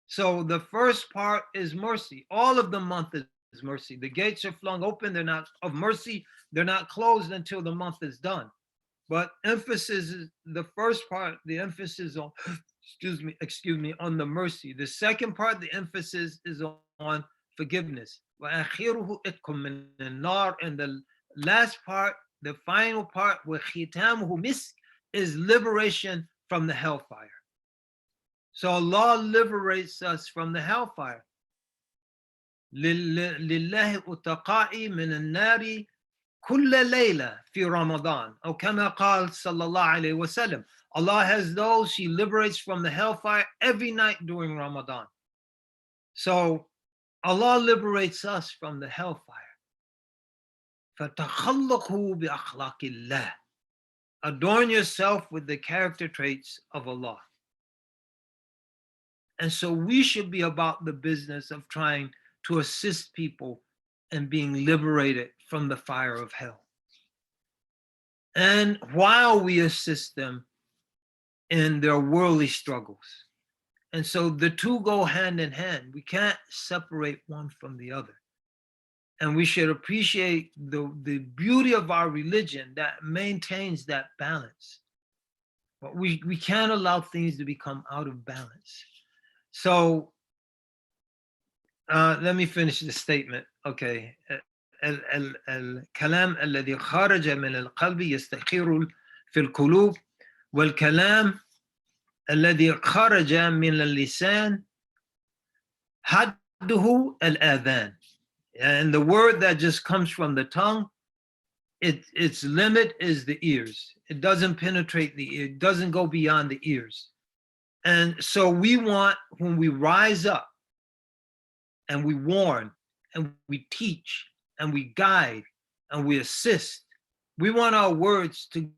So the first part is mercy. All of the month is mercy. The gates are flung open. They're not of mercy. They're not closed until the month is done. But emphasis is the first part, the emphasis on, excuse me, on the mercy. The second part, the emphasis is on forgiveness. And the last part, the final part, is liberation from the hellfire. So Allah liberates us from the hellfire. لله أتقائي من النار كل ليلة في رمضان أو كما قال صلى الله عليه وسلم. Allah has those He liberates from the hellfire every night during Ramadan. So Allah liberates us from the hellfire. فَتَخَلَّقُوا بِأَخْلَاقِ اللَّهِ. Adorn yourself with the character traits of Allah. And so we should be about the business of trying to assist people in being liberated from the fire of hell. And while we assist them in their worldly struggles. And so the two go hand in hand. We can't separate one from the other. And we should appreciate the beauty of our religion that maintains that balance. But we can't allow things to become out of balance. So let me finish the statement. Okay. الكلام الذي خرج من القلب يستقر في القلوب والكلام الذي خرج من اللسان حده الآذان. And the word that just comes from the tongue, its limit is the ears. It doesn't penetrate the ear, it doesn't go beyond the ears. And so we want, when we rise up and we warn and we teach and we guide and we assist, we want our words to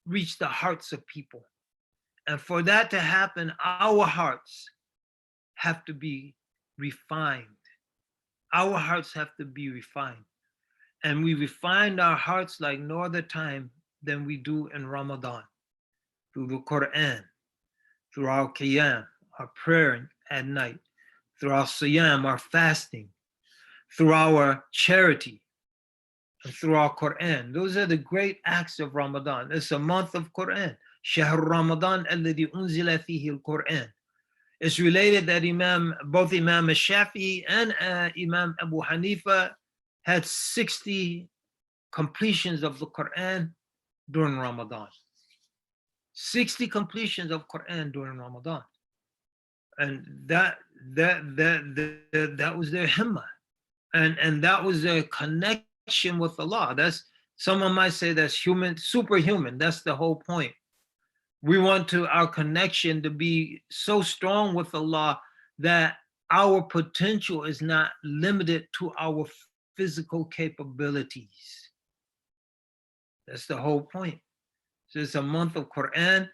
reach the hearts of people. And for that to happen, our hearts have to be refined. Our hearts have to be refined. And we refine our hearts like no other time than we do in Ramadan, through the Quran, through our qiyam, our prayer at night, through our siyam, our fasting, through our charity, and through our Quran. Those are the great acts of Ramadan. It's a month of Quran. شهر رمضان الذي أنزل فيه القرآن. It's related that both Imam al-Shafi'i and Imam Abu Hanifa had 60 completions of the Quran during Ramadan. 60 completions of Quran during Ramadan. And that was their himmah. And that was their connection with Allah. That's, someone might say that's superhuman. That's the whole point. We want our connection to be so strong with Allah that our potential is not limited to our physical capabilities. That's the whole point. So it's a month of Quran.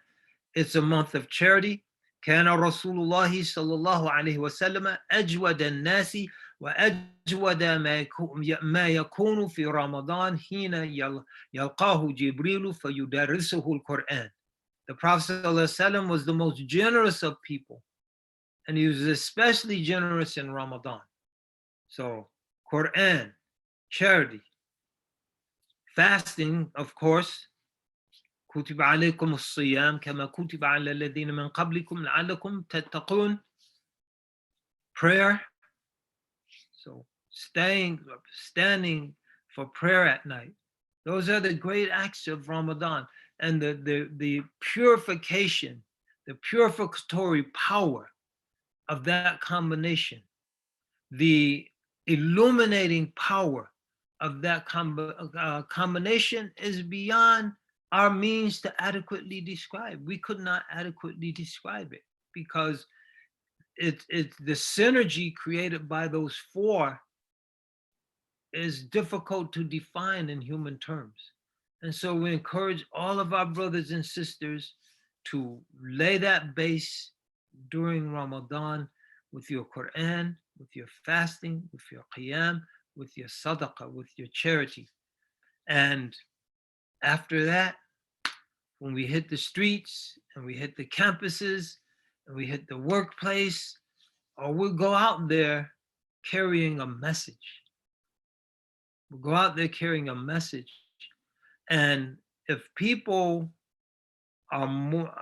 It's a month of charity. كان رسول الله صلى الله عليه وسلم أجود الناس وأجود ما يكون في رمضان حين يلقاه جبريل فيدرسه القرآن. The Prophet ﷺ was the most generous of people, and he was especially generous in Ramadan. So, Quran, charity, fasting, of course. كتب عليكم الصيام كما كتب على الذين من قبلكم لعلكم تتقون. Prayer. So, standing for prayer at night. Those are the great acts of Ramadan. And the purification, the purificatory power of that combination, the illuminating power of that combination is beyond our means to adequately describe. We could not adequately describe it because it's the synergy created by those four is difficult to define in human terms. And so we encourage all of our brothers and sisters to lay that base during Ramadan with your Quran, with your fasting, with your qiyam, with your sadaqah, with your charity. And after that, when we hit the streets and we hit the campuses and we hit the workplace, or we'll go out there carrying a message. We'll go out there carrying a message. And if people are more,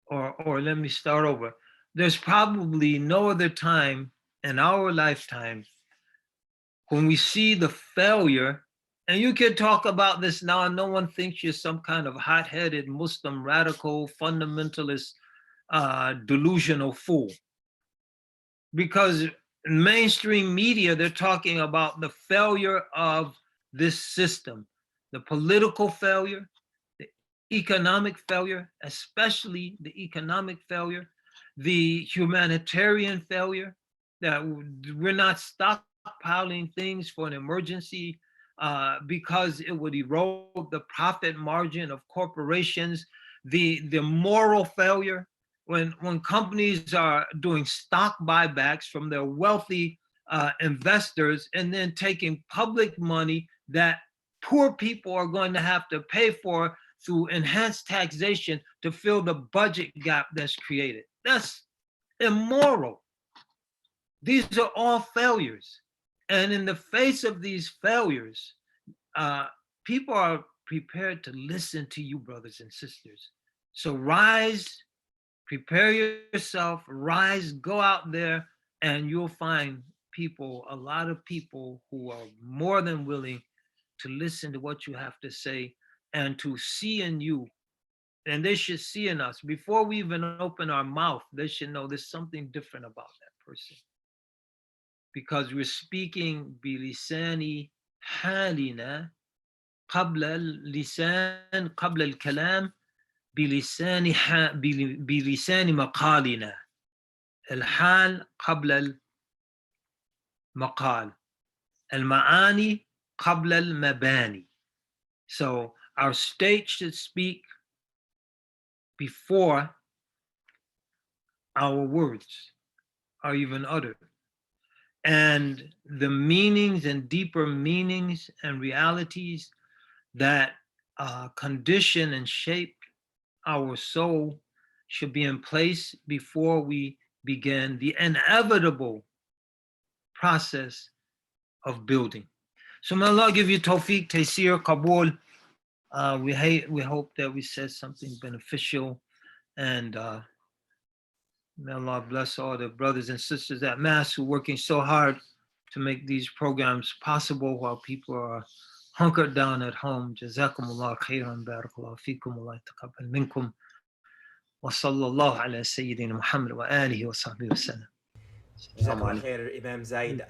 or let me start over. There's probably no other time in our lifetime when we see the failure, and you can talk about this now and no one thinks you're some kind of hot-headed Muslim radical fundamentalist delusional fool. because mainstream media, they're talking about the failure of this system, the political failure, the economic failure, especially the economic failure, the humanitarian failure, that we're not stockpiling things for an emergency because it would erode the profit margin of corporations, the moral failure, when companies are doing stock buybacks from their wealthy investors and then taking public money that poor people are going to have to pay for through enhanced taxation to fill the budget gap that's created. That's immoral. These are all failures. And in the face of these failures, people are prepared to listen to you, brothers and sisters. So rise, prepare yourself, rise, go out there, and you'll find people, a lot of people who are more than willing to listen to what you have to say and to see in you. And they should see in us. Before we even open our mouth, they should know there's something different about that person. Because we're speaking بلسان حالنا قبل اللسان قبل الكلام بلسان مقالنا. الحال قبل المقال. المعاني قبل المباني. So our state should speak before our words are even uttered. And the meanings and deeper meanings and realities that condition and shape our soul should be in place before we begin the inevitable process of building. So may Allah give you tawfiq, taysir, qabul. We hope that we said something beneficial, and may Allah bless all the brothers and sisters at Mass who are working so hard to make these programs possible while people are hunkered down at home. Jazakumullah khairan, barakallahu fikum, Allah taqabbal minkum. Wa sallallahu ala Sayyidina Muhammad wa alihi wa sahbihi wa sallam. Jazakallah khair, Imam Zaid.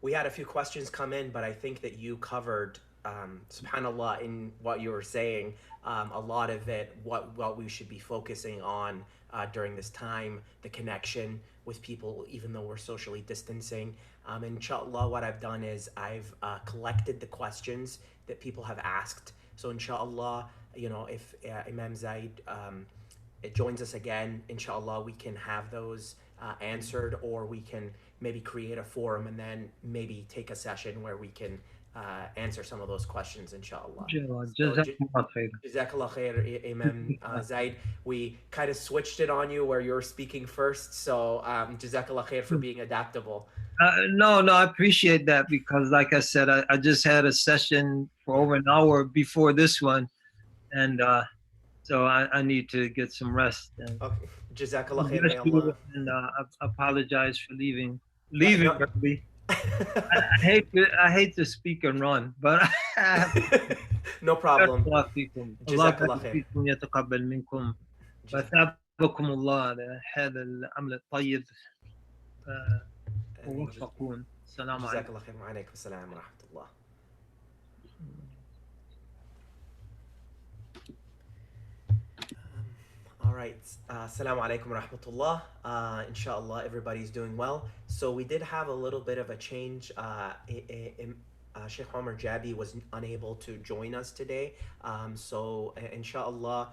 We had a few questions come in, but I think that you covered, subhanAllah, in what you were saying, a lot of it, what we should be focusing on during this time, the connection with people, even though we're socially distancing. Inshallah, what I've done is I've collected the questions that people have asked. So inshallah, if Imam Zaid joins us again, inshallah, we can have those answered, or we can maybe create a forum and then maybe take a session where we can answer some of those questions, inshallah. Jazakallah khair, Imam Zaid. We kind of switched it on you where you're speaking first, so Jazakallah khair for being adaptable. No, I appreciate that, because like I said, I just had a session for over an hour before this one, and so I need to get some rest. And okay. Jazakallah khair, may Allah. And I apologize for leaving early. I hate to speak and run, but no problem. Jazakallah khair. يتقبل منكم وثابكم الله على هذا العمل الطيب ووفقون. السلام عليكم. جزاك الله خير. وعليكم السلام ورحمة الله. All right. Assalamu alaikum wa rahmatullah. Inshallah, everybody's doing well. So we did have a little bit of a change. Sheikh Omar Jabi was unable to join us today. So inshallah,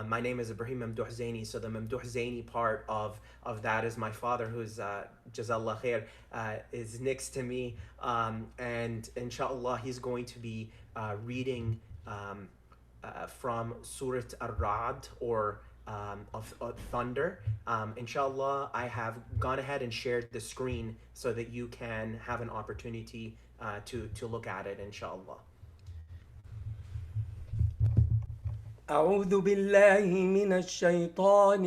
my name is Ibrahim Mamduh Zaini. So the Mamduh Zaini part of that is my father, who's Jazallah Khair, is next to me. And inshallah, he's going to be reading from Surah Ar-Ra'd, or of thunder. Inshallah, I have gone ahead and shared the screen so that you can have an opportunity to look at it, inshallah. أعوذ بالله من الشيطان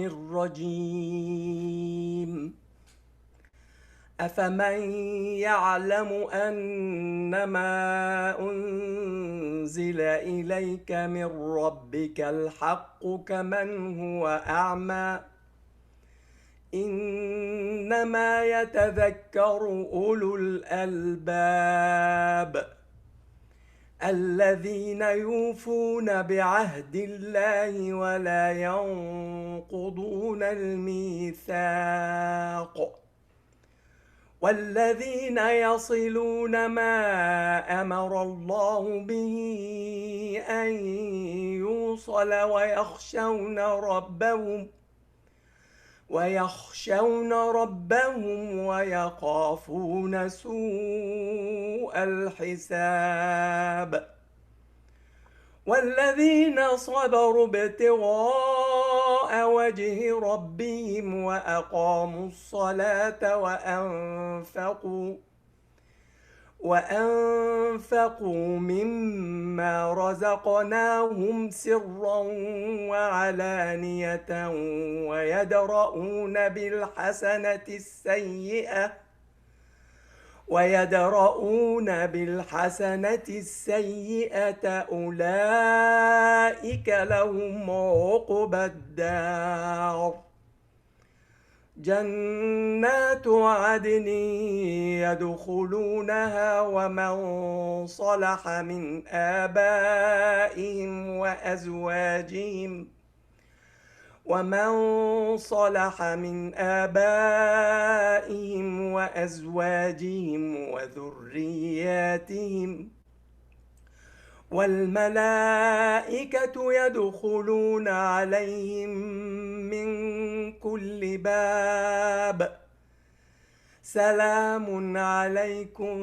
الرجيم أفمن يعلم أنما أنزل إليك من ربك الحق كمن هو أعمى إنما يتذكر أولو الألباب الذين يوفون بعهد الله ولا ينقضون الميثاق والذين يصلون ما أمر الله به أن يوصل ويخشون ربهم ويخافون سوء الحساب والذين صبروا ابتغاء وجه ربهم وأقاموا الصلاة وأنفقوا مما رزقناهم سرا وعلانية ويدرؤون بالحسنة السيئة أولئك لهم عقبى الدار جنات عدن يدخلونها ومن صلح من آبائهم وأزواجهم وذرياتهم والملائكة يدخلون عليهم من كل باب سلام عليكم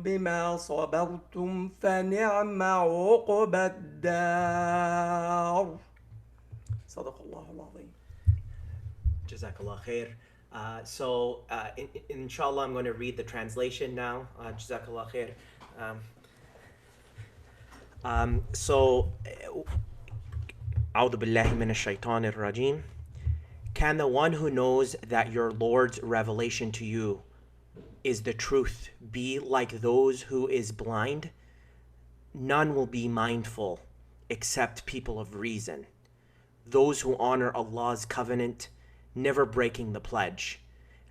بما صبرتم فنعم عقبى الدار صدق الله العظيم. Jazakallah khair. Inshallah, I'm going to read the translation now. Jazakallah khair. أعوذ بالله من الشيطان الرجيم. Can the one who knows that your Lord's revelation to you is the truth be like those who is blind? None will be mindful except people of reason. Those who honor Allah's covenant, never breaking the pledge,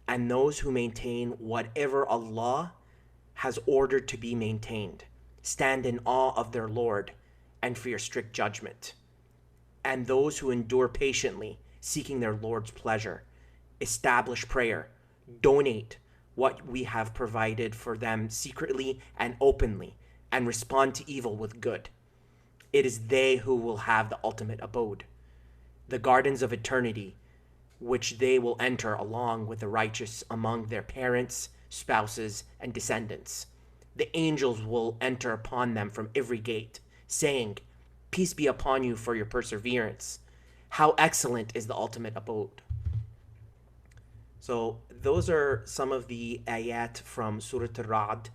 and those who maintain whatever Allah has ordered to be maintained, stand in awe of their Lord and fear strict judgment. And those who endure patiently, seeking their Lord's pleasure, establish prayer, donate what we have provided for them secretly and openly, and respond to evil with good. It is they who will have the ultimate abode, the gardens of eternity, which they will enter along with the righteous among their parents, spouses, and descendants. The angels will enter upon them from every gate, saying, "Peace be upon you for your perseverance. How excellent is the ultimate abode." So those are some of the ayat from Surah Al-Ra'd.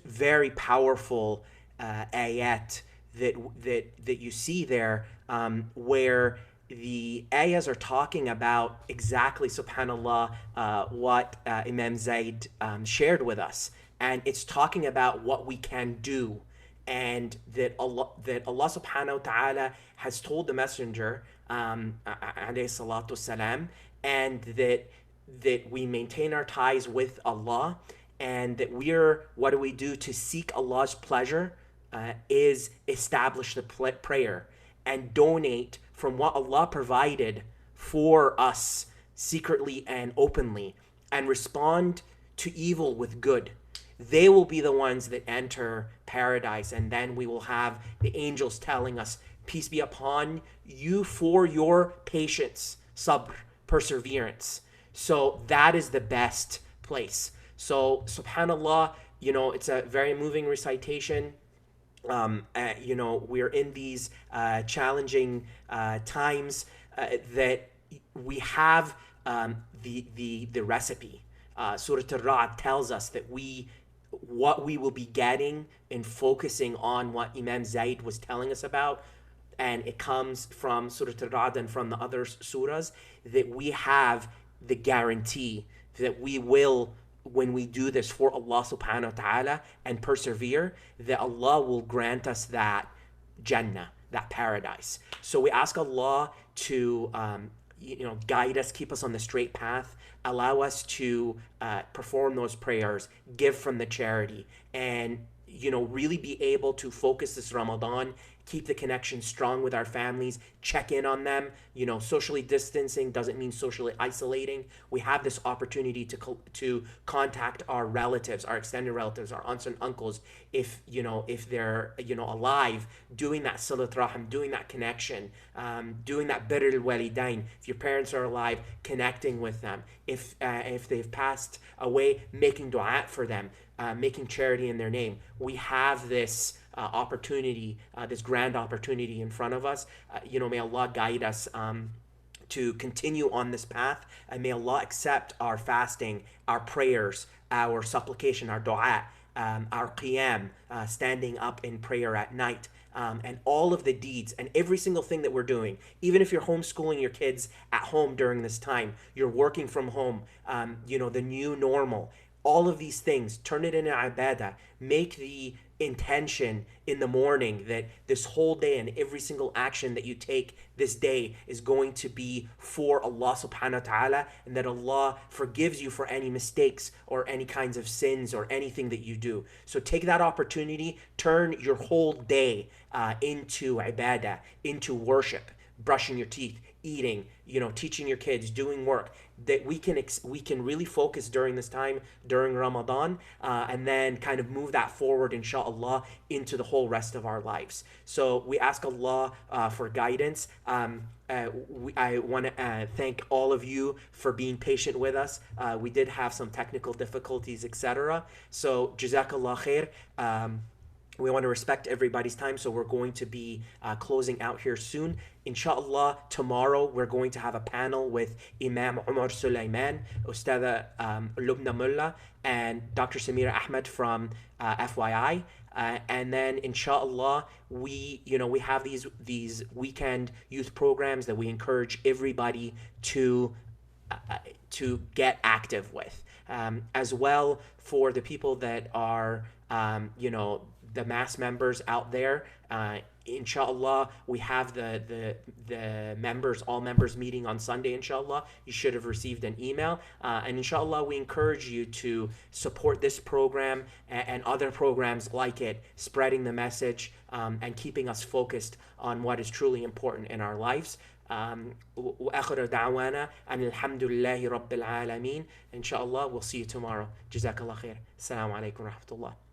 Very powerful ayat that you see there, where the ayahs are talking about exactly, subhanallah, what Imam Zaid shared with us. And it's talking about what we can do, and that Allah subhanahu wa ta'ala has told the Messenger, alayhi salatu salam, and that we maintain our ties with Allah, and that what do we do to seek Allah's pleasure, is establish the prayer and donate from what Allah provided for us secretly and openly, and respond to evil with good. They will be the ones that enter paradise, and then we will have the angels telling us, "Peace be upon you for your patience, sabr, perseverance." So that is the best place. So subhanallah, it's a very moving recitation. We're in these challenging times, that we have the recipe. Surah Al-Ra'd tells us that what we will be getting in focusing on what Imam Zaid was telling us about, and it comes from Surah Al-Ra'd and from the other surahs, that we have the guarantee that we will, when we do this for Allah subhanahu wa ta'ala and persevere, that Allah will grant us that Jannah, that paradise. So we ask Allah to guide us, keep us on the straight path, allow us to perform those prayers, give from the charity, and really be able to focus this Ramadan, keep the connection strong with our families, check in on them. Socially distancing doesn't mean socially isolating. We have this opportunity to contact our relatives, our extended relatives, our aunts and uncles, if they're alive, doing that salat rahim, doing that connection, doing that birr al walidain. If your parents are alive, connecting with them. If they've passed away, making dua for them, making charity in their name. We have this opportunity, this grand opportunity in front of us. May Allah guide us to continue on this path, and may Allah accept our fasting, our prayers, our supplication, our dua, our qiyam, standing up in prayer at night, and all of the deeds and every single thing that we're doing. Even if you're homeschooling your kids at home during this time, you're working from home, the new normal, all of these things, turn it into ibadah. Make the intention in the morning that this whole day and every single action that you take this day is going to be for Allah subhanahu wa ta'ala, and that Allah forgives you for any mistakes or any kinds of sins or anything that you do. So take that opportunity, turn your whole day into ibadah, into worship, brushing your teeth, eating, teaching your kids, doing work, that we can really focus during this time, during Ramadan, and then kind of move that forward, inshallah, into the whole rest of our lives. So we ask Allah for guidance. I want to thank all of you for being patient with us. We did have some technical difficulties, etc. So Jazakallah khair. We want to respect everybody's time, so we're going to be closing out here soon. Inshallah, tomorrow we're going to have a panel with Imam Umar Sulaiman, Ustada Lubna Mullah, and Dr. Samira Ahmed from FYI. And then inshallah, we have these weekend youth programs that we encourage everybody to get active with. As well, for the people that are the mass members out there, inshallah, we have the members, all members meeting on Sunday, inshallah. You should have received an email. And inshallah, we encourage you to support this program and other programs like it, spreading the message and keeping us focused on what is truly important in our lives. وآخر دعوانا أن الحمد لله رب العالمين. Inshallah, we'll see you tomorrow. جزاك الله خير. السلام عليكم ورحمة الله.